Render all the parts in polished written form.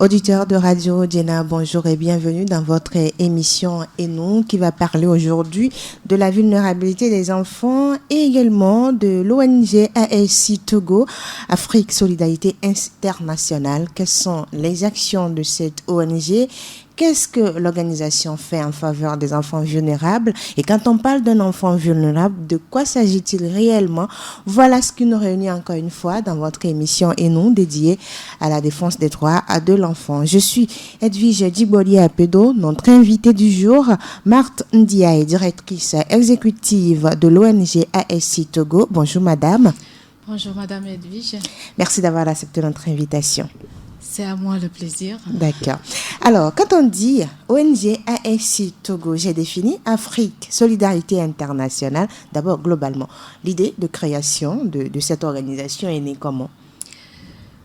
Auditeurs de Radio Djena, bonjour et bienvenue dans votre émission Et nous qui va parler aujourd'hui de la vulnérabilité des enfants et également de l'ONG ASI Togo, Afrique Solidarité Internationale. Quelles sont les actions de cette ONG? Qu'est-ce que l'organisation fait en faveur des enfants vulnérables? Et quand on parle d'un enfant vulnérable, de quoi s'agit-il réellement? Voilà ce qui nous réunit encore une fois dans votre émission Et nous, dédiée à la défense des droits de l'enfant. Je suis Edwige Djiboli-Apedo, notre invitée du jour, Marthe Ndiaye, directrice exécutive de l'ONG ASI Togo. Bonjour madame. Bonjour Madame Edwige. Merci d'avoir accepté notre invitation. C'est à moi le plaisir. D'accord. Alors, quand on dit ONG ASI Togo, j'ai défini Afrique Solidarité Internationale. D'abord, globalement, l'idée de création de cette organisation est née comment?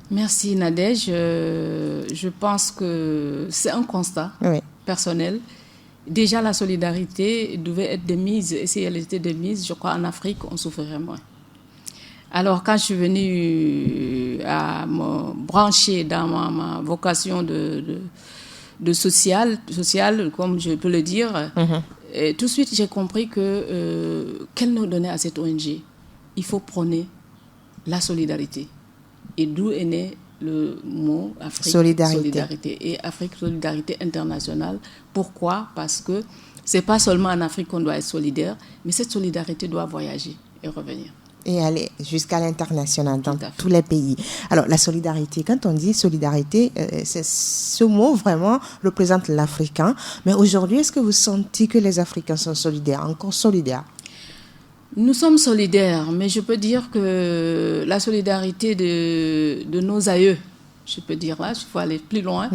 Merci Nadège. Je pense que c'est un constat personnel. Déjà, la solidarité devait être de mise. Et si elle était de mise, je crois en Afrique, on souffrirait moins. Alors, quand je suis venue à me brancher dans ma vocation de social, comme je peux le dire, et tout de suite, j'ai compris qu'elle nous donnait à cette ONG. Il faut prôner la solidarité. Et d'où est né le mot Afrique Solidarité et Afrique Solidarité Internationale. Pourquoi? Parce que ce n'est pas seulement en Afrique qu'on doit être solidaire, mais cette solidarité doit voyager et revenir. Et aller jusqu'à l'international dans tous les pays. Alors, la solidarité, quand on dit solidarité, ce mot vraiment représente l'Africain. Mais aujourd'hui, est-ce que vous sentez que les Africains sont solidaires, encore solidaires? Nous sommes solidaires, mais je peux dire que la solidarité de nos aïeux, je peux dire là, il faut aller plus loin,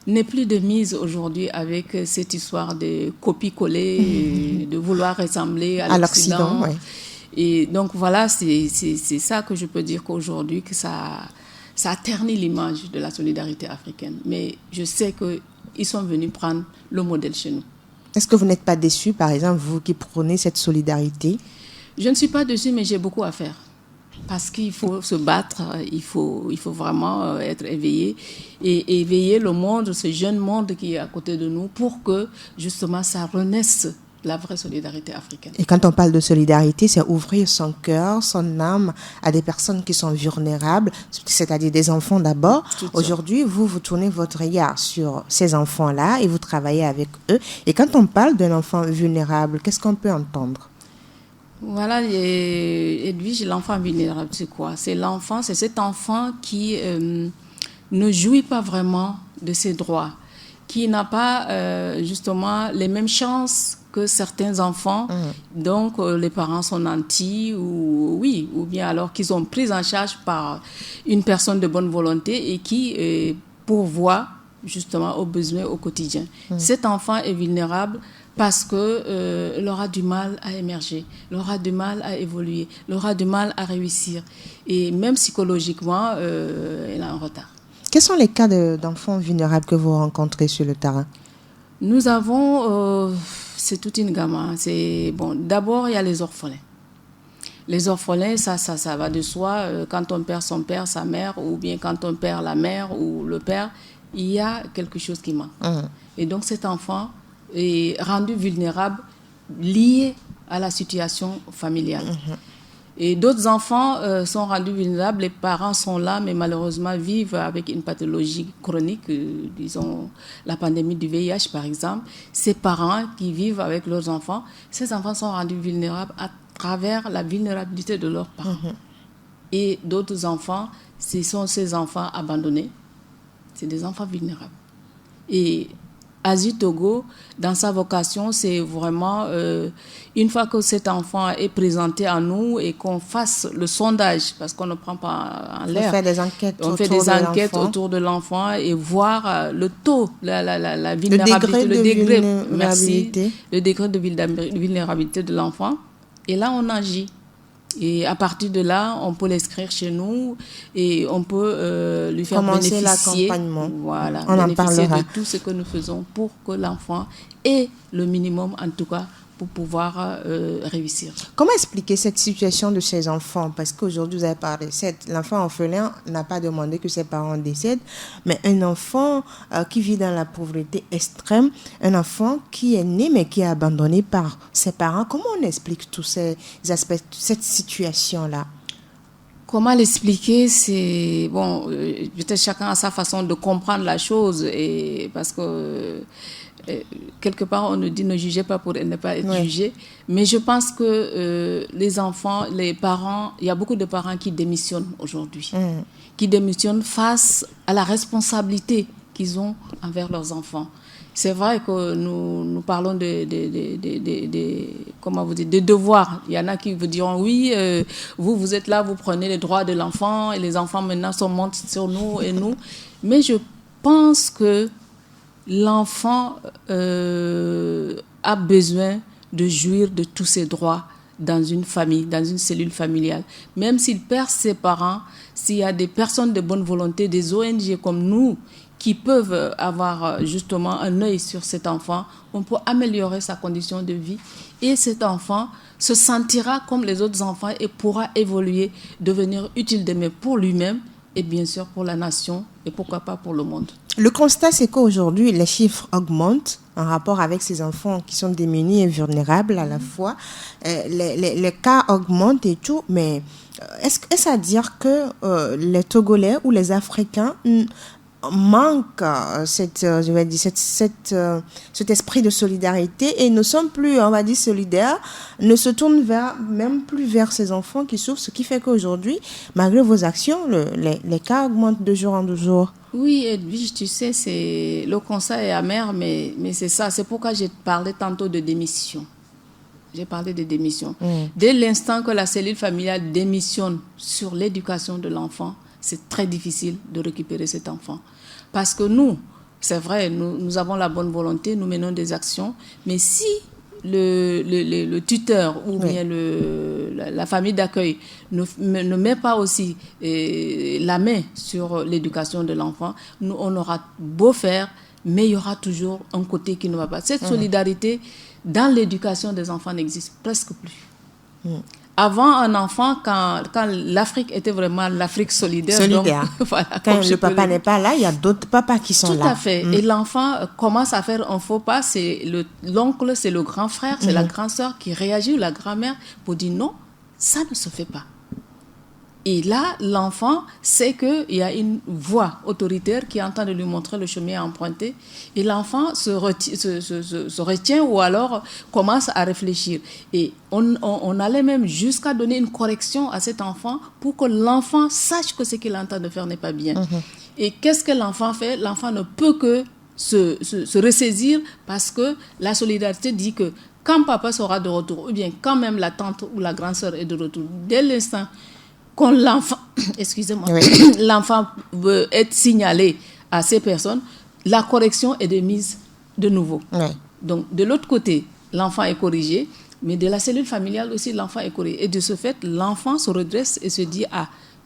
n'est plus de mise aujourd'hui avec cette histoire de copier-coller, de vouloir ressembler à l'Occident. Et donc voilà, c'est ça que je peux dire qu'aujourd'hui, que ça a terni l'image de la solidarité africaine. Mais je sais qu'ils sont venus prendre le modèle chez nous. Est-ce que vous n'êtes pas déçu, par exemple, vous qui prônez cette solidarité? Je ne suis pas déçue, mais j'ai beaucoup à faire. Parce qu'il faut se battre, il faut vraiment être éveillé et éveiller le monde, ce jeune monde qui est à côté de nous, pour que justement ça renaisse. La vraie solidarité africaine. Et quand on parle de solidarité, c'est ouvrir son cœur, son âme à des personnes qui sont vulnérables, c'est-à-dire des enfants d'abord. Aujourd'hui, vous tournez votre regard sur ces enfants-là et vous travaillez avec eux. Et quand on parle d'un enfant vulnérable, qu'est-ce qu'on peut entendre? Voilà, Edwige, l'enfant vulnérable, c'est quoi? C'est cet enfant qui ne jouit pas vraiment de ses droits, qui n'a pas justement les mêmes chances que certains enfants, donc les parents sont nantis ou bien alors qu'ils sont pris en charge par une personne de bonne volonté et qui pourvoit justement aux besoins au quotidien. Cet enfant est vulnérable parce qu'il aura du mal à émerger, il aura du mal à évoluer, il aura du mal à réussir. Et même psychologiquement, il a un retard. Quels sont les cas d'enfants vulnérables que vous rencontrez sur le terrain? Nous avons, c'est toute une gamme. D'abord, il y a les orphelins. Les orphelins, ça va de soi. Quand on perd son père, sa mère, ou bien quand on perd la mère ou le père, il y a quelque chose qui manque. Et donc, cet enfant est rendu vulnérable, lié à la situation familiale. Et d'autres enfants sont rendus vulnérables, les parents sont là, mais malheureusement vivent avec une pathologie chronique, disons la pandémie du VIH par exemple. Ces parents qui vivent avec leurs enfants, ces enfants sont rendus vulnérables à travers la vulnérabilité de leurs parents. Et d'autres enfants, ce sont ces enfants abandonnés, c'est des enfants vulnérables. Et ASI Togo, dans sa vocation, c'est vraiment, une fois que cet enfant est présenté à nous et qu'on fasse le sondage, parce qu'on ne prend pas en l'air. On fait des enquêtes, autour de l'enfant et voir le taux, la vulnérabilité, le degré de vulnérabilité de l'enfant. Et là, on agit. Et à partir de là, on peut l'inscrire chez nous et on peut lui faire bénéficier l'accompagnement. Bénéficier de tout ce que nous faisons pour que l'enfant ait le minimum, en tout cas, pour pouvoir réussir. Comment expliquer cette situation de ces enfants? Parce qu'aujourd'hui, vous avez parlé, l'enfant orphelin n'a pas demandé que ses parents décèdent, mais un enfant qui vit dans la pauvreté extrême, un enfant qui est né mais qui est abandonné par ses parents, comment on explique tous ces aspects, cette situation-là? Comment l'expliquer? C'est bon, peut-être chacun a sa façon de comprendre la chose, et parce que quelque part on nous dit ne jugez pas pour ne pas être jugé, mais je pense que les enfants, les parents, il y a beaucoup de parents qui démissionnent aujourd'hui, qui démissionnent face à la responsabilité qu'ils ont envers leurs enfants. C'est vrai que nous parlons comment vous dites, des devoirs. Il y en a qui vous diront oui, vous êtes là, vous prenez les droits de l'enfant et les enfants maintenant montent sur nous et nous. Mais je pense que l'enfant a besoin de jouir de tous ses droits dans une famille, dans une cellule familiale. Même s'il perd ses parents, s'il y a des personnes de bonne volonté, des ONG comme nous, qui peuvent avoir justement un œil sur cet enfant, on peut améliorer sa condition de vie et cet enfant se sentira comme les autres enfants et pourra évoluer, devenir utile demain pour lui-même et bien sûr pour la nation et pourquoi pas pour le monde. Le constat, c'est qu'aujourd'hui, les chiffres augmentent en rapport avec ces enfants qui sont démunis et vulnérables à la fois. Les cas augmentent et tout, mais est-ce à dire que les Togolais ou les Africains manque cet esprit de solidarité et ne sont plus, on va dire, solidaires, ne se tournent même plus vers ces enfants qui souffrent, ce qui fait qu'aujourd'hui, malgré vos actions, les cas augmentent de jour en jour. Oui, Edwige, tu sais, le constat est amer, mais c'est ça. C'est pourquoi j'ai parlé tantôt de démission. J'ai parlé de démission. Dès l'instant que la cellule familiale démissionne sur l'éducation de l'enfant, c'est très difficile de récupérer cet enfant. Parce que nous, c'est vrai, nous avons la bonne volonté, nous menons des actions, mais si le tuteur ou bien la famille d'accueil ne met pas aussi la main sur l'éducation de l'enfant, on aura beau faire, mais il y aura toujours un côté qui ne va pas. Cette solidarité dans l'éducation des enfants n'existe presque plus. Avant, un enfant, quand l'Afrique était vraiment l'Afrique solidaire. Donc, voilà, quand le papa n'est pas là, il y a d'autres papas qui sont là. Tout à fait. Et l'enfant commence à faire un faux pas. C'est l'oncle, c'est le grand frère, c'est la grande sœur qui réagit, ou la grand-mère, pour dire non, ça ne se fait pas. Et là, l'enfant sait qu'il y a une voix autoritaire qui est en train de lui montrer le chemin à emprunter. Et l'enfant se retient ou alors commence à réfléchir. Et on allait même jusqu'à donner une correction à cet enfant pour que l'enfant sache que ce qu'il est en train de faire n'est pas bien. Et qu'est-ce que l'enfant fait? L'enfant ne peut que se ressaisir parce que la solidarité dit que quand papa sera de retour, ou bien quand même la tante ou la grande sœur est de retour, dès l'instant quand l'enfant, l'enfant veut être signalé à ces personnes, la correction est de mise de nouveau. Donc, de l'autre côté, l'enfant est corrigé, mais de la cellule familiale aussi, l'enfant est corrigé. Et de ce fait, l'enfant se redresse et se dit,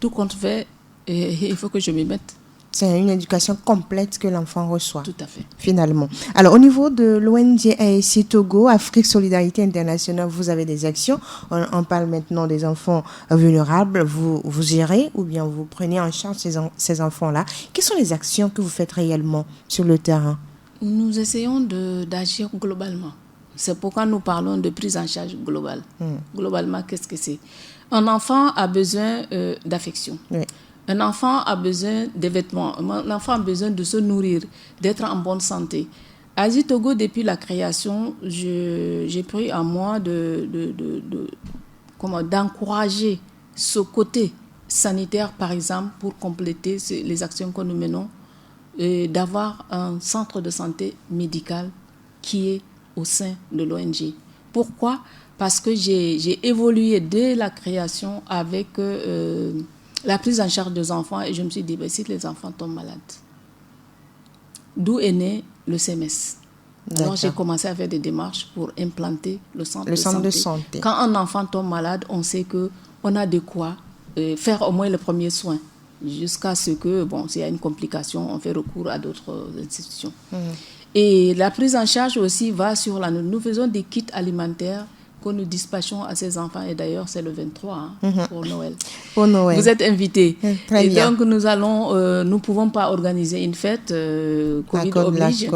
tout compte fait, il faut que je m'y mette. C'est une éducation complète que l'enfant reçoit. Tout à fait. Finalement. Alors, au niveau de l'ONG ASC Togo, Afrique Solidarité Internationale, vous avez des actions. On parle maintenant des enfants vulnérables. Vous gérez ou bien vous prenez en charge ces enfants-là. Quelles sont les actions que vous faites réellement sur le terrain? Nous essayons d'agir globalement. C'est pourquoi nous parlons de prise en charge globale. Globalement, qu'est-ce que c'est? Un enfant a besoin d'affection. Un enfant a besoin de vêtements, un enfant a besoin de se nourrir, d'être en bonne santé. À Togo, depuis la création, j'ai pris à moi d'encourager ce côté sanitaire, par exemple, pour compléter les actions que nous menons, et d'avoir un centre de santé médical qui est au sein de l'ONG. Pourquoi? Parce que j'ai évolué dès la création avec la prise en charge des enfants et je me suis dit, si les enfants tombent malades, d'où est né le CMS. Alors j'ai commencé à faire des démarches pour implanter le centre de santé. Quand un enfant tombe malade, on sait qu'on a de quoi faire au moins les premiers soins. Jusqu'à ce que, s'il y a une complication, on fait recours à d'autres institutions. Et la prise en charge aussi va sur la... Nous faisons des kits alimentaires que nous dispatchons à ces enfants. Et d'ailleurs, c'est le 23 pour Noël. Pour Noël. Vous êtes invités. Très bien. Donc, nous ne pouvons pas organiser une fête, Covid oblige,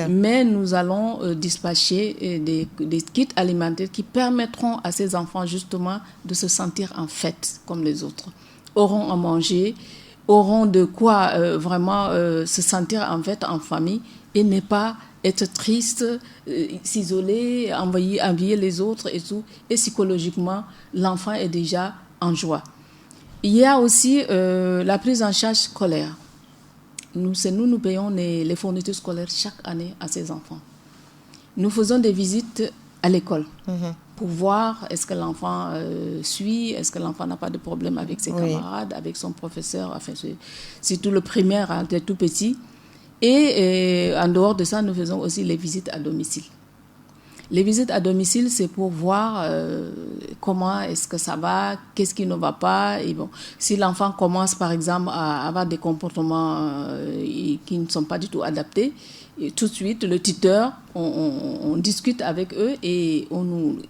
mais nous allons dispatcher des kits alimentaires qui permettront à ces enfants justement de se sentir en fête comme les autres. Auront à manger, auront de quoi vraiment se sentir en fête en famille et ne pas être triste, s'isoler, envier les autres et tout. Et psychologiquement, l'enfant est déjà en joie. Il y a aussi la prise en charge scolaire. Nous payons les fournitures scolaires chaque année à ces enfants. Nous faisons des visites à l'école pour voir est-ce que l'enfant suit, est-ce que l'enfant n'a pas de problème avec ses camarades, avec son professeur, enfin, c'est tout le primaire, de tout petit. Et en dehors de ça, nous faisons aussi les visites à domicile. Les visites à domicile, c'est pour voir comment est-ce que ça va, qu'est-ce qui ne va pas. Et bon, si l'enfant commence, par exemple, à avoir des comportements qui ne sont pas du tout adaptés, et tout de suite, le tuteur, on discute avec eux et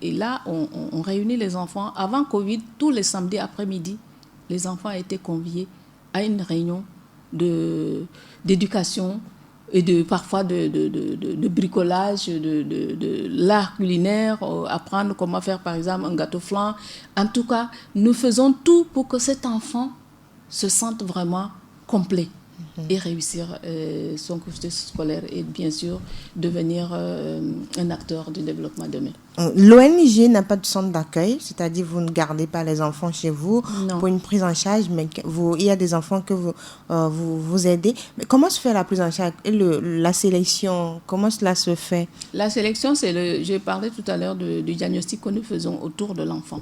là, on réunit les enfants. Avant Covid, tous les samedis après-midi, les enfants étaient conviés à une réunion d'éducation et parfois de bricolage, de l'art culinaire, apprendre comment faire par exemple un gâteau flan. En tout cas, nous faisons tout pour que cet enfant se sente vraiment complet et réussir son cursus scolaire et bien sûr devenir un acteur du développement demain. L'ONG n'a pas de centre d'accueil, c'est-à-dire vous ne gardez pas les enfants chez vous pour une prise en charge, mais il y a des enfants que vous aidez. Mais comment se fait la prise en charge et la sélection, comment cela se fait? La sélection, j'ai parlé tout à l'heure du diagnostic que nous faisons autour de l'enfant.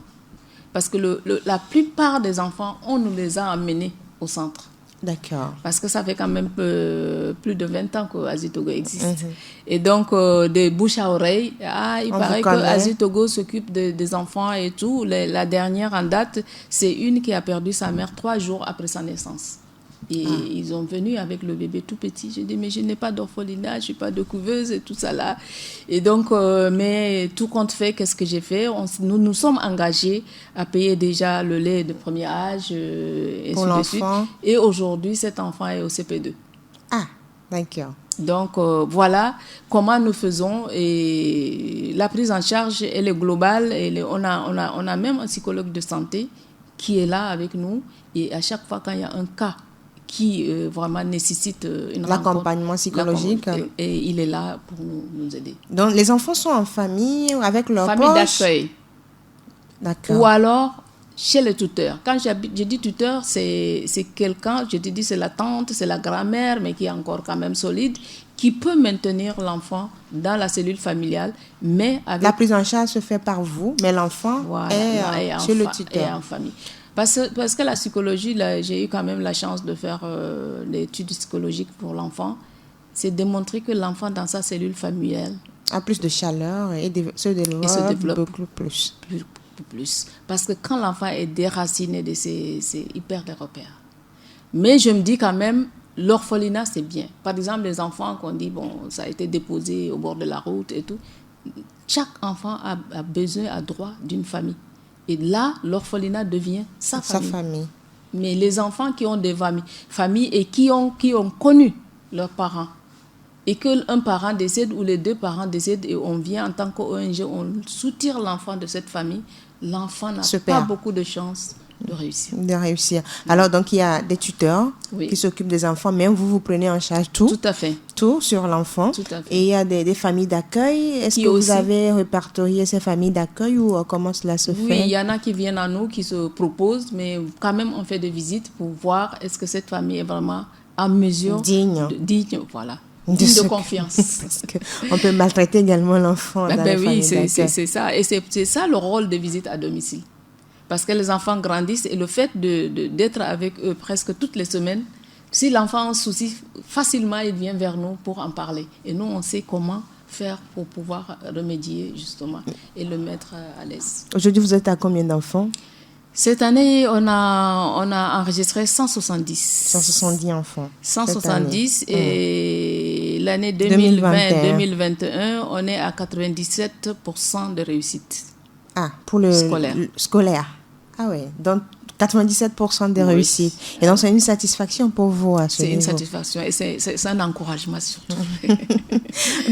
Parce que la plupart des enfants, on nous les a amenés au centre. D'accord. Parce que ça fait quand même plus de 20 ans que Azitogo existe. Et donc, de bouche à oreille, il paraît que Azitogo s'occupe des enfants et tout. La dernière en date, c'est une qui a perdu sa mère 3 jours après sa naissance. Et ils ont venu avec le bébé tout petit. J'ai dit, mais je n'ai pas d'orphelinat, je n'ai pas de couveuse et tout ça là. Et donc, mais tout compte fait, qu'est-ce que j'ai fait? Nous nous sommes engagés à payer déjà le lait de premier âge, et pour l'enfant. Et aujourd'hui, cet enfant est au CP2. Ah, d'accord. Donc, voilà comment nous faisons. Et la prise en charge, elle est globale. On a même un psychologue de santé qui est là avec nous. Et à chaque fois, quand il y a un cas qui vraiment nécessite l'accompagnement psychologique. Et il est là pour nous aider. Donc, les enfants sont en famille avec leur famille d'accueil. D'accord. Ou alors chez le tuteur. Quand je dis tuteur, c'est quelqu'un, je te dis c'est la tante, c'est la grand-mère, mais qui est encore quand même solide, qui peut maintenir l'enfant dans la cellule familiale, mais avec... La prise en charge se fait par vous, mais l'enfant est chez le tuteur. Et en famille. Parce que la psychologie, là, j'ai eu quand même la chance de faire l'étude psychologique pour l'enfant. C'est démontrer que l'enfant dans sa cellule familiale a plus de chaleur et se développe beaucoup plus. Parce que quand l'enfant est déraciné, il perd les repères. Mais je me dis quand même, l'orphelinat, c'est bien. Par exemple, les enfants qu'on dit, bon, ça a été déposé au bord de la route et tout. Chaque enfant a besoin, a droit d'une famille. Et là, l'orphelinat devient sa famille. Mais les enfants qui ont des familles et qui ont connu leurs parents, et qu'un parent décède ou les 2 parents décèdent et on vient en tant qu'ONG, on soutient l'enfant de cette famille, l'enfant n'a pas beaucoup de chances de réussir. Alors, donc, il y a des tuteurs qui s'occupent des enfants, mais vous prenez en charge tout. Tout à fait. Tout sur l'enfant. Tout à fait. Et il y a des familles d'accueil. Est-ce que vous avez répertorié ces familles d'accueil ou comment cela se fait? Oui, il y en a qui viennent à nous, qui se proposent, mais quand même, on fait des visites pour voir est-ce que cette famille est vraiment en mesure... Digne, voilà. Digne de confiance. Parce qu'on peut maltraiter également l'enfant dans les familles d'accueil. C'est ça. Et c'est ça le rôle des visites à domicile. Parce que les enfants grandissent et le fait d'être avec eux presque toutes les semaines, si l'enfant a un souci, facilement il vient vers nous pour en parler. Et nous, on sait comment faire pour pouvoir remédier justement et le mettre à l'aise. Aujourd'hui, vous êtes à combien d'enfants? Cette année, on a enregistré 170. 170 enfants. 170 et l'année 2021. 2020-2021, on est à 97% de réussite. Ah, pour le scolaire. Ah oui, donc 97% de réussite. Et donc, c'est une satisfaction pour vous à ce niveau. C'est une satisfaction et c'est un encouragement surtout.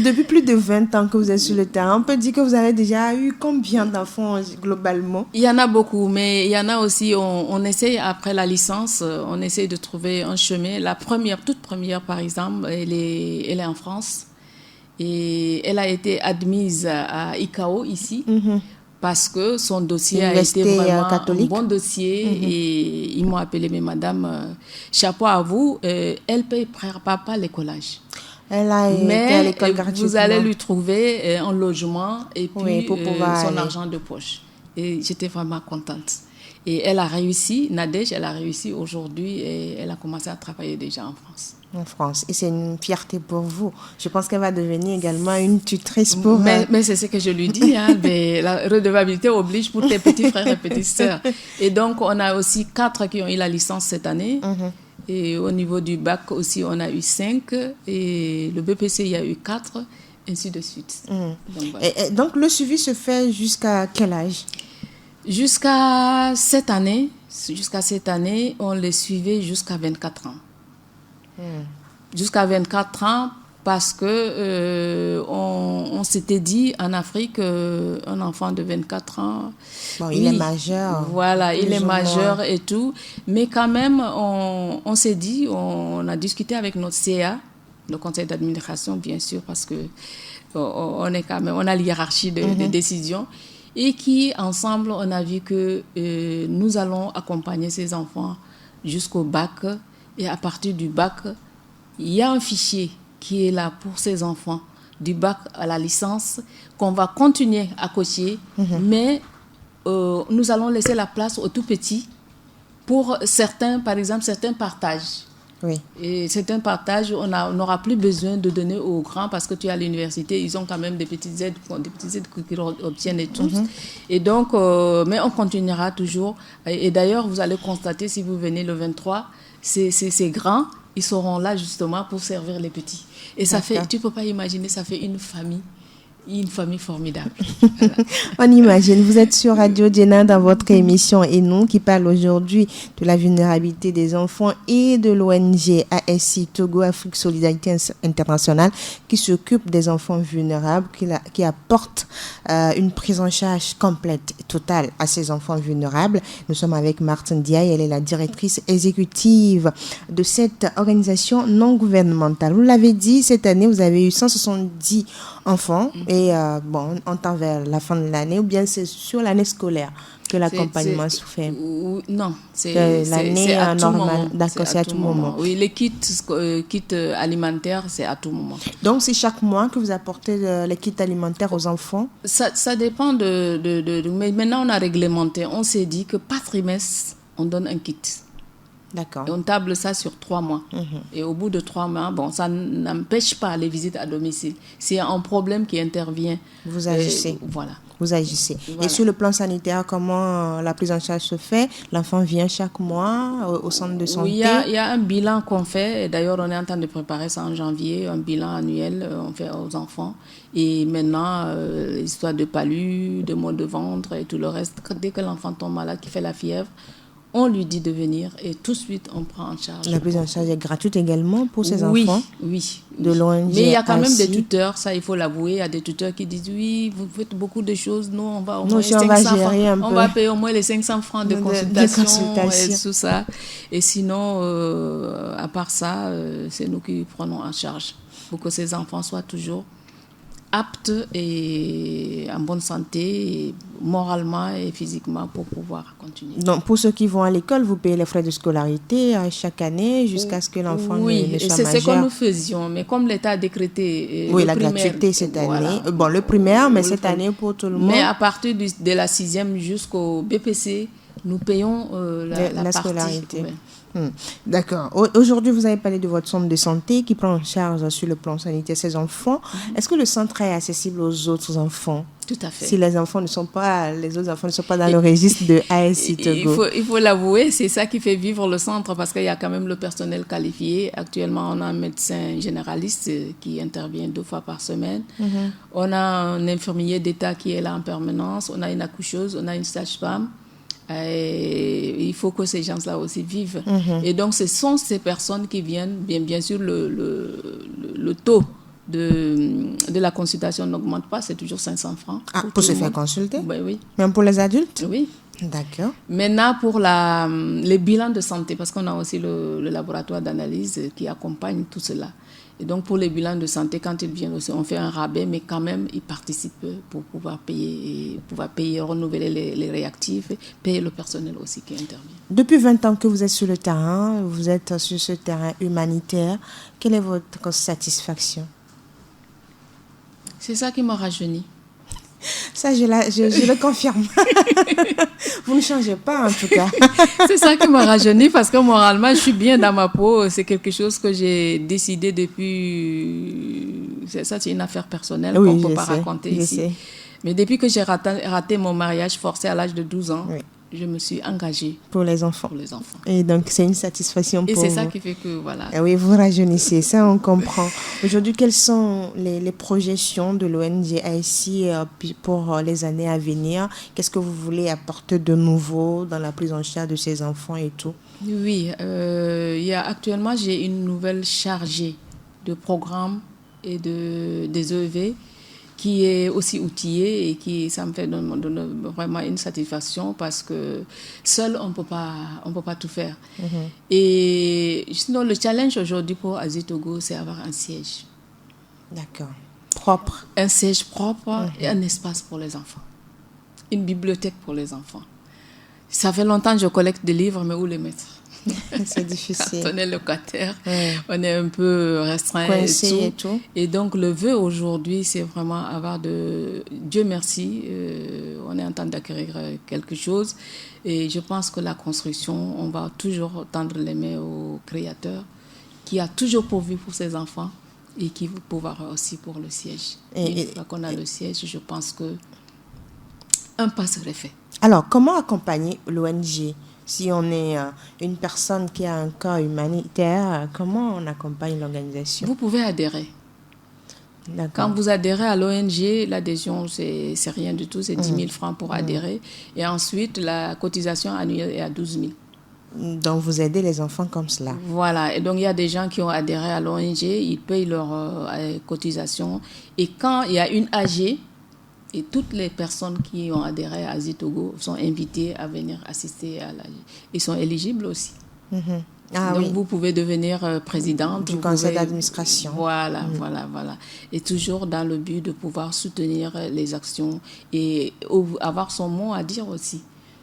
Depuis plus de 20 ans que vous êtes sur le terrain, on peut dire que vous avez déjà eu combien d'enfants globalement? Il y en a beaucoup, mais il y en a aussi, on essaye après la licence, on essaye de trouver un chemin. La toute première par exemple, elle est en France et elle a été admise à ICAO ici. Parce que son dossier a été vraiment catholique. Un bon dossier et ils m'ont appelé, mais madame, chapeau à vous, elle ne paiera pas l'écolage. Elle a été à l'école gratuitement. Vous allez lui trouver un logement et puis son argent de poche. Et j'étais vraiment contente. Et elle a réussi, Nadège, elle a réussi aujourd'hui et elle a commencé à travailler déjà en France. En France. Et c'est une fierté pour vous. Je pense qu'elle va devenir également une tutrice pour... Mais c'est ce que je lui dis. Mais la redevabilité oblige pour tes petits frères et petites sœurs. Et donc, on a aussi 4 qui ont eu la licence cette année. Et au niveau du bac aussi, on a eu 5. Et le BPC, il y a eu 4. Ainsi de suite. Donc, voilà. Et donc, le suivi se fait jusqu'à quel âge? Jusqu'à cette année, on les suivait jusqu'à 24 ans. Jusqu'à 24 ans parce que on s'était dit en Afrique un enfant de 24 ans il est majeur, voilà, il est majeur et tout, mais quand même on s'est dit, on a discuté avec notre CA, le conseil d'administration bien sûr, parce que on est quand même, on a l'hiérarchie de décision, et qui ensemble on a vu que nous allons accompagner ces enfants jusqu'au bac. Et à partir du bac, il y a un fichier qui est là pour ces enfants, du bac à la licence, qu'on va continuer à coacher, mais nous allons laisser la place aux tout petits pour certains, par exemple, certains partages. Oui. Et certains partages, on n'aura plus besoin de donner aux grands parce que tu es à l'université, ils ont quand même des petites aides qu'ils obtiennent et tous. Et donc, mais on continuera toujours. Et d'ailleurs, vous allez constater, si vous venez le 23, ces grands, ils seront là justement pour servir les petits. Et ça fait, tu ne peux pas imaginer, ça fait une famille formidable. Voilà. On imagine, vous êtes sur Radio Djena dans votre émission Et nous qui parle aujourd'hui de la vulnérabilité des enfants et de l'ONG ASI Togo Afrique Solidarité Internationale qui s'occupe des enfants vulnérables, qui apporte une prise en charge complète et totale à ces enfants vulnérables. Nous sommes avec Martine Diaye, elle est la directrice exécutive de cette organisation non gouvernementale. Vous l'avez dit, cette année, vous avez eu 170 enfants. Et on tend vers la fin de l'année, ou bien c'est sur l'année scolaire que l'accompagnement se fait? Non, c'est l'année normale. D'accord, c'est à tout moment. Oui, les kits alimentaires, c'est à tout moment. Donc, c'est chaque mois que vous apportez les kits alimentaires aux enfants? Ça dépend mais maintenant, on a réglementé. On s'est dit que par trimestre, on donne un kit. D'accord. Et on table ça sur 3 mois. Et au bout de 3 mois, ça n'empêche pas les visites à domicile. S'il y a un problème qui intervient, vous agissez. Voilà. Vous agissez. Voilà. Et sur le plan sanitaire, comment la prise en charge se fait? L'enfant vient chaque mois au centre de santé? Oui, il y a un bilan qu'on fait. Et d'ailleurs, on est en train de préparer ça en janvier, un bilan annuel on fait aux enfants. Et maintenant, l'histoire de palu, de maux de ventre et tout le reste, dès que l'enfant tombe malade, qui fait la fièvre, on lui dit de venir et tout de suite, on prend en charge. La prise en charge est gratuite également pour ces enfants? Oui. De l'ONG. Mais il y a quand même des tuteurs, ça il faut l'avouer. Il y a des tuteurs qui disent oui, vous faites beaucoup de choses. Nous, on va au moins 500 francs. On va payer au moins les 500 francs de consultation et tout ça. Et sinon, à part ça, c'est nous qui prenons en charge pour que ces enfants soient toujours aptes et en bonne santé, moralement et physiquement, pour pouvoir continuer. Donc, pour ceux qui vont à l'école, vous payez les frais de scolarité chaque année jusqu'à ce que l'enfant ne soit majeur? Oui, c'est ce que nous faisions. Mais comme l'État a décrété... la gratuité cette année. Voilà. Le primaire, mais cette année pour tout le monde. Mais à partir de la 6e jusqu'au BPC, nous payons la scolarité. D'accord. Aujourd'hui, vous avez parlé de votre centre de santé qui prend en charge sur le plan sanitaire ces enfants. Est-ce que le centre est accessible aux autres enfants? Tout à fait. Si les autres enfants ne sont pas dans le registre de ASI Togo. Il faut l'avouer, c'est ça qui fait vivre le centre parce qu'il y a quand même le personnel qualifié. Actuellement, on a un médecin généraliste qui intervient 2 fois par semaine. On a un infirmier d'État qui est là en permanence. On a une accoucheuse, on a une sage-femme. Et il faut que ces gens-là aussi vivent. Et donc, ce sont ces personnes qui viennent, bien sûr, le taux de la consultation n'augmente pas, c'est toujours 500 francs. Pour se faire consulter? Ben, oui. Même pour les adultes? Oui. D'accord. Maintenant, pour les bilans de santé, parce qu'on a aussi le laboratoire d'analyse qui accompagne tout cela. Et donc, pour les bilans de santé, quand ils viennent aussi, on fait un rabais, mais quand même, ils participent pour pouvoir payer, renouveler les réactifs, payer le personnel aussi qui intervient. Depuis 20 ans que vous êtes sur le terrain, vous êtes sur ce terrain humanitaire, quelle est votre satisfaction? C'est ça qui m'a rajeuni. Ça, je le confirme. Vous ne changez pas, en tout cas. C'est ça qui m'a rajeuni parce que moralement, je suis bien dans ma peau. C'est quelque chose que j'ai décidé depuis... Ça, c'est une affaire personnelle qu'on ne peut pas raconter ici. Mais depuis que j'ai raté mon mariage forcé à l'âge de 12 ans, je me suis engagée. Pour les enfants. Et donc, c'est une satisfaction pour vous. Et c'est ça qui fait que, voilà. Et oui, vous rajeunissez, ça on comprend. Aujourd'hui, quelles sont les projections de l'ONG ASI pour les années à venir? Qu'est-ce que vous voulez apporter de nouveau dans la prise en charge de ces enfants et tout? Oui, actuellement, j'ai une nouvelle chargée de programmes et des EV qui est aussi outillée et ça me fait donne vraiment une satisfaction parce que seul on peut pas tout faire. Et sinon, le challenge aujourd'hui pour ASI Togo, c'est avoir un siège. D'accord. Propre. Un siège propre et un espace pour les enfants. Une bibliothèque pour les enfants. Ça fait longtemps que je collecte des livres, mais où les mettre? C'est difficile. Quand on est locataire, on est un peu restreint et tout. Et donc, le vœu aujourd'hui, c'est vraiment avoir Dieu merci, on est en train d'acquérir quelque chose. Et je pense que la construction, on va toujours tendre les mains au Créateur, qui a toujours pourvu pour ses enfants et qui va pouvoir aussi pour le siège. Et une fois qu'on a le siège, je pense qu'un pas serait fait. Alors, comment accompagner l'ONG? Si on est une personne qui a un cas humanitaire, comment on accompagne l'organisation? Vous pouvez adhérer. D'accord. Quand vous adhérez à l'ONG, l'adhésion, c'est rien du tout, c'est 10 000 francs pour adhérer. Et ensuite, la cotisation annuelle est à 12 000. Donc, vous aidez les enfants comme cela. Voilà. Et donc, il y a des gens qui ont adhéré à l'ONG, ils payent leur cotisation. Et quand il y a une AG, et toutes les personnes qui ont adhéré à ASI Togo sont invitées à venir assister à l'AG. Ils sont éligibles aussi. Donc, vous pouvez devenir présidente. Du conseil d'administration. Voilà. Et toujours dans le but de pouvoir soutenir les actions et avoir son mot à dire aussi.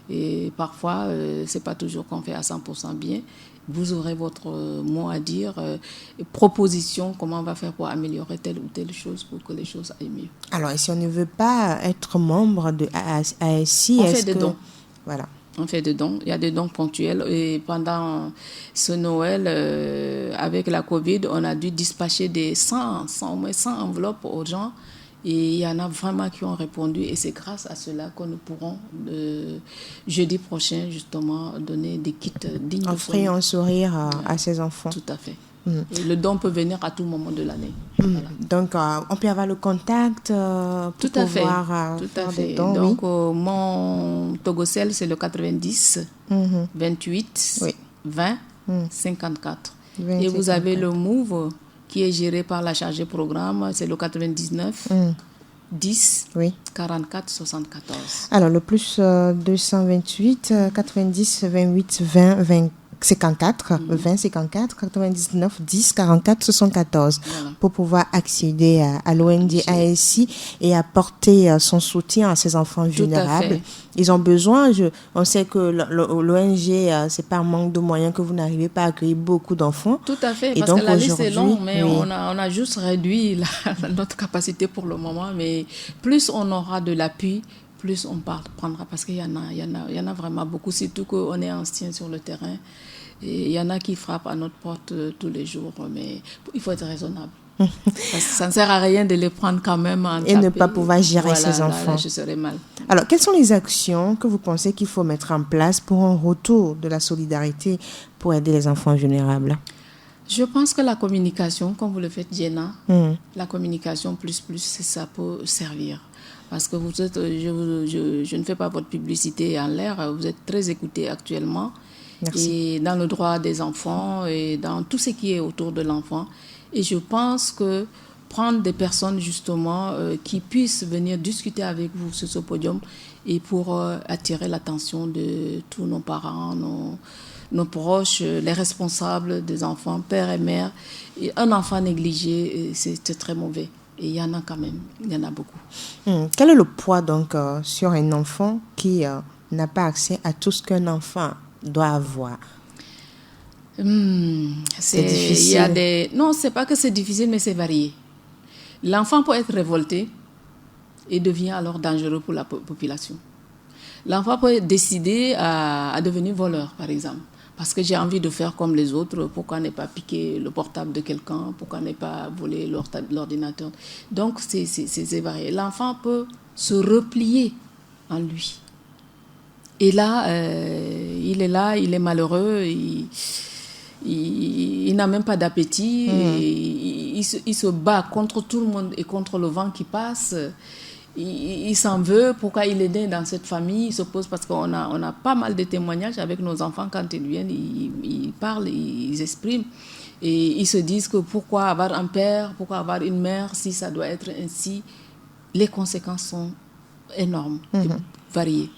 Et parfois, ce n'est pas toujours qu'on fait à 100% bien. Vous aurez votre mot à dire, proposition, comment on va faire pour améliorer telle ou telle chose pour que les choses aillent mieux. Alors, et si on ne veut pas être membre de ASI, on fait des dons. Voilà. On fait des dons. Il y a des dons ponctuels. Et pendant ce Noël, avec la Covid, on a dû dispatcher au moins 100 enveloppes aux gens. Et il y en a vraiment qui ont répondu. Et c'est grâce à cela que nous pourrons, jeudi prochain, justement, donner des kits dignes de son nom. Offrir un sourire à ces enfants. Tout à fait. Et le don peut venir à tout moment de l'année. Voilà. Donc, on peut avoir le contact pour pouvoir faire des dons. Donc, mon Togocel, c'est le 90 28 20 54. Et vous avez le Move qui est géré par la chargée programme, c'est le 99 10 44 74. Alors, le plus 228 90 28 20 54 20 54 99 10 44 74 pour pouvoir accéder à l'ONG ASI et apporter son soutien à ces enfants vulnérables. Ils ont besoin, on sait que l'ONG, c'est par manque de moyens que vous n'arrivez pas à accueillir beaucoup d'enfants. Tout à fait, parce que la liste est longue, mais on a juste réduit notre capacité pour le moment, mais plus on aura de l'appui, plus on prendra, parce qu'il y en a vraiment beaucoup, surtout qu'on est anciens sur le terrain. Et il y en a qui frappent à notre porte tous les jours, mais il faut être raisonnable. Parce que ça ne sert à rien de les prendre quand même en Et ne pas pouvoir gérer ces enfants. Là, je serais mal. Alors, quelles sont les actions que vous pensez qu'il faut mettre en place pour un retour de la solidarité pour aider les enfants vulnérables? Je pense que la communication, comme vous le faites, Jenna, la communication plus, ça peut servir. Parce que vous êtes, je ne fais pas votre publicité en l'air, vous êtes très écoutés actuellement. Merci. Et dans le droit des enfants et dans tout ce qui est autour de l'enfant. Et je pense que prendre des personnes justement qui puissent venir discuter avec vous sur ce podium et pour attirer l'attention de tous nos parents, nos proches, les responsables des enfants, père et mère. Et un enfant négligé, c'est très mauvais. Et il y en a quand même, il y en a beaucoup. Quel est le poids donc sur un enfant qui n'a pas accès à tout ce qu'un enfant doit avoir? C'est difficile. Non, c'est pas que c'est difficile, mais c'est varié. L'enfant peut être révolté et devient alors dangereux pour la population. L'enfant peut décider à devenir voleur, par exemple. Parce que j'ai envie de faire comme les autres, pourquoi ne pas piquer le portable de quelqu'un, pourquoi ne pas voler l'ordinateur. Donc, c'est varié. L'enfant peut se replier en lui. Et là, il est malheureux, il n'a même pas d'appétit, il se bat contre tout le monde et contre le vent qui passe. Il s'en veut, pourquoi il est né dans cette famille, il se pose parce qu'on a pas mal de témoignages avec nos enfants quand ils viennent, ils parlent, ils expriment. Et ils se disent que pourquoi avoir un père, pourquoi avoir une mère, si ça doit être ainsi. Les conséquences sont énormes, et variées.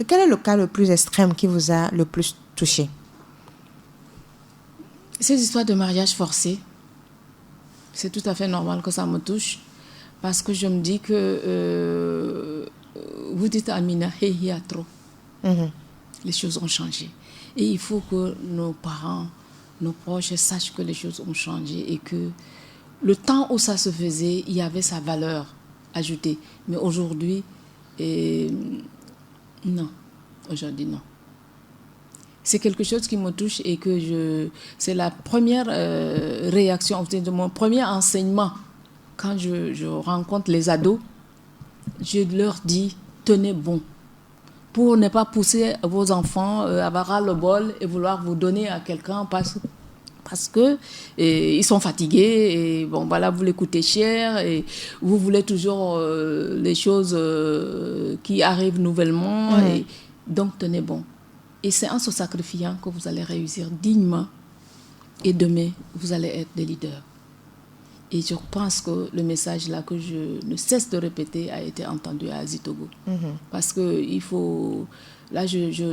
Quel est le cas le plus extrême qui vous a le plus touché? Ces histoires de mariage forcé, c'est tout à fait normal que ça me touche. Parce que je me dis que vous dites Amina, il y a trop. Les choses ont changé. Et il faut que nos parents, nos proches sachent que les choses ont changé et que le temps où ça se faisait, il y avait sa valeur ajoutée. Mais aujourd'hui, non. Aujourd'hui, non. C'est quelque chose qui me touche et que c'est la première réaction, mon premier enseignement. Quand je rencontre les ados, je leur dis, tenez bon, pour ne pas pousser vos enfants à avoir le bol et vouloir vous donner à quelqu'un parce que ils sont fatigués et bon voilà, vous les coûtez cher et vous voulez toujours les choses qui arrivent nouvellement. Et donc tenez bon. Et c'est en se sacrifiant que vous allez réussir dignement et demain, vous allez être des leaders. Et je pense que le message là que je ne cesse de répéter a été entendu à Azitogo. Parce que il faut... Là,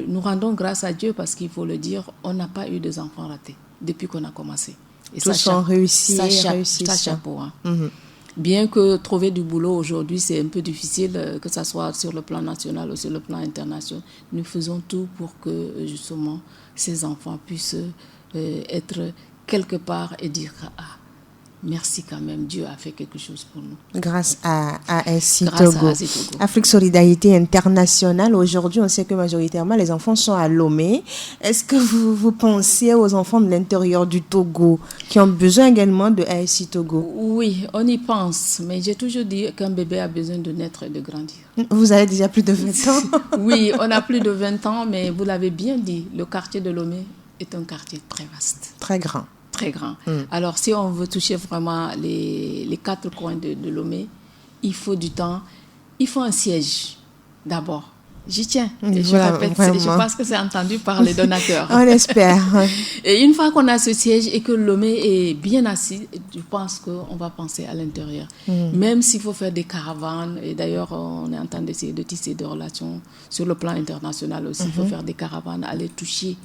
nous rendons grâce à Dieu parce qu'il faut le dire, on n'a pas eu des enfants ratés depuis qu'on a commencé. Et tous ont réussi. Ça chapeau. Bien que trouver du boulot aujourd'hui, c'est un peu difficile, que ce soit sur le plan national ou sur le plan international. Nous faisons tout pour que justement ces enfants puissent être quelque part et dire « Ah, merci quand même, Dieu a fait quelque chose pour nous. » Grâce à ASI Togo. Afrique Solidarité Internationale. Aujourd'hui, on sait que majoritairement, les enfants sont à Lomé. Est-ce que vous pensez aux enfants de l'intérieur du Togo qui ont besoin également de ASI Togo? Oui, on y pense. Mais j'ai toujours dit qu'un bébé a besoin de naître et de grandir. Vous avez déjà plus de 20 ans? Oui, on a plus de 20 ans, mais vous l'avez bien dit, le quartier de Lomé est un quartier très vaste. Très grand. Très grand. Alors, si on veut toucher vraiment les quatre coins de Lomé, il faut du temps, il faut un siège d'abord. J'y tiens. Et je pense que c'est entendu par les donateurs. On espère. Et une fois qu'on a ce siège et que Lomé est bien assis, je pense qu'on va penser à l'intérieur. Même s'il faut faire des caravanes, et d'ailleurs, on est en train d'essayer de tisser des relations sur le plan international aussi. Il faut faire des caravanes, aller toucher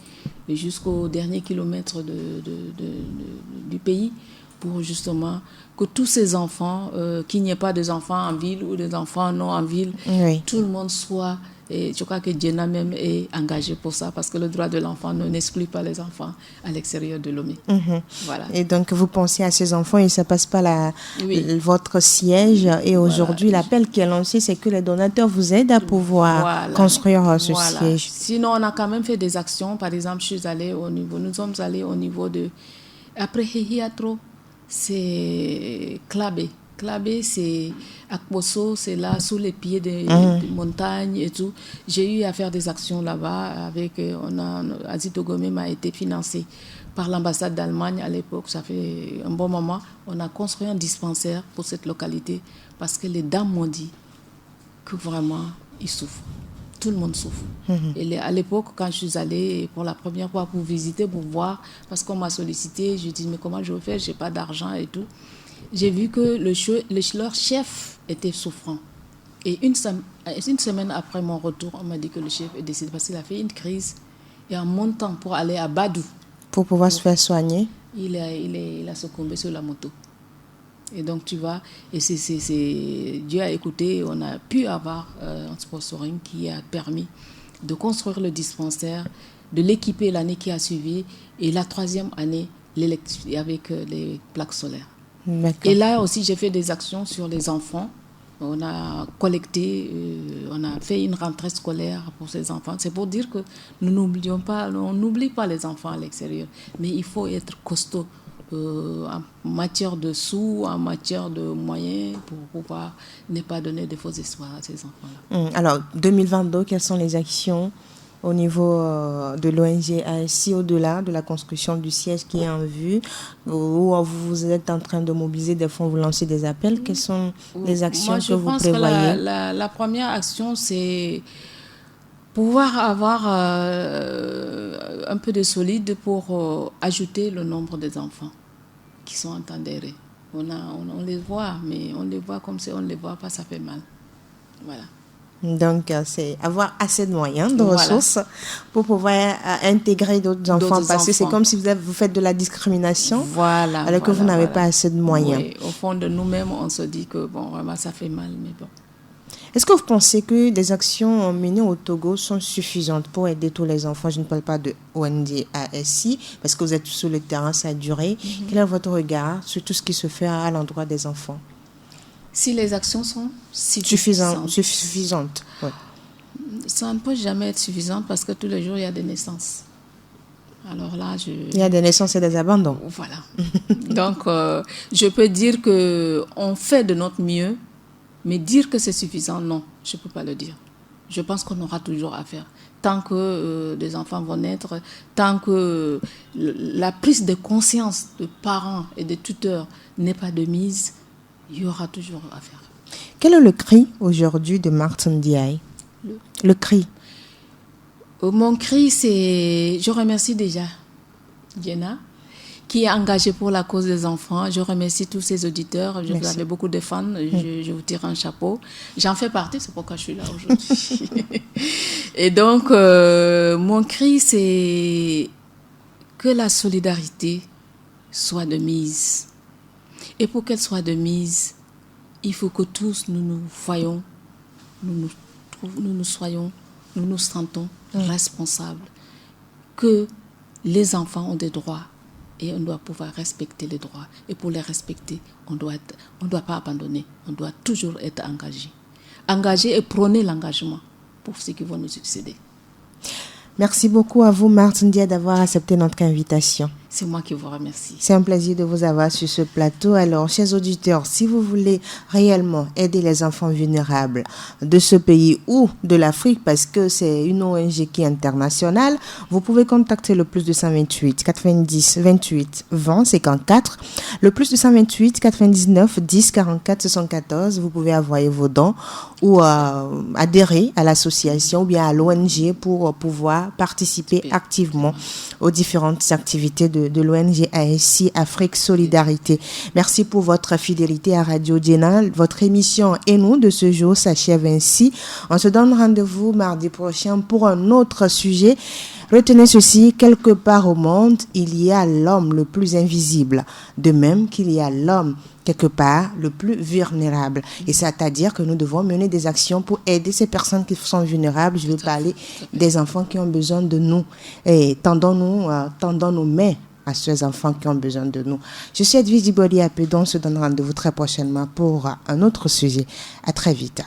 jusqu'au dernier kilomètre du pays pour justement que tous ces enfants, qu'il n'y ait pas des enfants en ville ou des enfants non en ville, tout le monde soit... Et je crois que Jenna même est engagée pour ça parce que le droit de l'enfant n'exclut pas les enfants à l'extérieur de Lomé. Voilà. Et donc, vous pensez à ces enfants et ça passe pas votre siège. Et aujourd'hui, l'appel qui est lancé, c'est que les donateurs vous aident à pouvoir construire ce siège. Sinon, on a quand même fait des actions. Par exemple, nous sommes allés au niveau de... Après Hihiatro, c'est Klabé. Klabé, c'est Akposo, c'est là sous les pieds des montagnes et tout. J'ai eu à faire des actions là-bas avec Asie Togomé m'a été financé par l'ambassade d'Allemagne à l'époque. Ça fait un bon moment. On a construit un dispensaire pour cette localité parce que les dames m'ont dit que vraiment ils souffrent. Tout le monde souffre. Et à l'époque, quand je suis allée pour la première fois pour visiter, pour voir, parce qu'on m'a sollicité, je dis mais comment je vais faire, j'ai pas d'argent et tout. J'ai vu que leur chef était souffrant. Et une semaine après mon retour, on m'a dit que le chef est décédé parce qu'il a fait une crise. Et en montant pour aller à Badou, pour pouvoir se faire soigner, il a succombé sur la moto. Et donc, tu vois, et Dieu a écouté, on a pu avoir un sponsoring qui a permis de construire le dispensaire, de l'équiper l'année qui a suivi, et la 3e année, avec les plaques solaires. D'accord. Et là aussi, j'ai fait des actions sur les enfants. On a collecté, on a fait une rentrée scolaire pour ces enfants. C'est pour dire que nous n'oublions pas, on n'oublie pas les enfants à l'extérieur, mais il faut être costaud en matière de sous, en matière de moyens pour pouvoir ne pas donner de faux espoirs à ces enfants-là. Alors, 2022, quelles sont les actions au niveau de l'ONG ASI, au-delà de la construction du siège qui est en vue, où vous êtes en train de mobiliser des fonds, vous lancez des appels? Quelles sont les actions que vous prévoyez? Je pense que la première action, c'est pouvoir avoir un peu de solide pour ajouter le nombre des enfants qui sont en temps d'arrêt. On les voit, mais on les voit comme si on ne les voit pas, ça fait mal. Voilà. Donc, c'est avoir assez de moyens, de ressources pour pouvoir intégrer d'autres enfants. Parce que c'est comme si vous faites de la discrimination, alors que vous n'avez pas assez de moyens. Oui, au fond de nous-mêmes, on se dit que bon, vraiment, ça fait mal, mais bon. Est-ce que vous pensez que les actions menées au Togo sont suffisantes pour aider tous les enfants? Je ne parle pas de ONG ASI, parce que vous êtes sur le terrain, ça a duré. Quel est votre regard sur tout ce qui se fait à l'endroit des enfants? Si les actions sont suffisantes, ouais. Ça ne peut jamais être suffisant parce que tous les jours, il y a des naissances. Alors là, il y a des naissances et des abandons. Voilà. Donc, je peux dire qu'on fait de notre mieux, mais dire que c'est suffisant, non, je ne peux pas le dire. Je pense qu'on aura toujours à faire. Tant que des enfants vont naître, tant que la prise de conscience de parents et de tuteurs n'est pas de mise, il y aura toujours à faire. Quel est le cri aujourd'hui de Martin Ndiaye? Le cri. Mon cri, c'est... Je remercie déjà Diana, qui est engagée pour la cause des enfants. Je remercie tous ces auditeurs. Vous avez beaucoup de fans. Je vous tire un chapeau. J'en fais partie, c'est pourquoi je suis là aujourd'hui. Et donc, mon cri, c'est que la solidarité soit de mise. Et pour qu'elle soit de mise, il faut que tous nous nous voyons, nous nous sentons responsables. Que les enfants ont des droits et on doit pouvoir respecter les droits. Et pour les respecter, on ne doit pas abandonner, on doit toujours être engagé. Engagé et prôner l'engagement pour ceux qui vont nous succéder. Merci beaucoup à vous, Martin Ndiaye, d'avoir accepté notre invitation. C'est moi qui vous remercie. C'est un plaisir de vous avoir sur ce plateau. Alors, chers auditeurs, si vous voulez réellement aider les enfants vulnérables de ce pays ou de l'Afrique, parce que c'est une ONG qui est internationale, vous pouvez contacter le plus 228 90 28 20 54, le plus 228 99 10 44 74. Vous pouvez envoyer vos dons ou adhérer à l'association ou bien à l'ONG pour pouvoir participer activement aux différentes activités de l'ONG ASI Afrique Solidarité. Merci pour votre fidélité à Radio Diena. Votre émission Et nous de ce jour s'achève ainsi. On se donne rendez-vous mardi prochain pour un autre sujet. Retenez ceci, quelque part au monde, il y a l'homme le plus invisible, de même qu'il y a l'homme quelque part le plus vulnérable. Et c'est-à-dire que nous devons mener des actions pour aider ces personnes qui sont vulnérables. Je veux parler des enfants qui ont besoin de nous. Et tendons nos mains à ces enfants qui ont besoin de nous. Je suis Edwige Diboli Apedon, on se donne rendez-vous très prochainement pour un autre sujet. À très vite.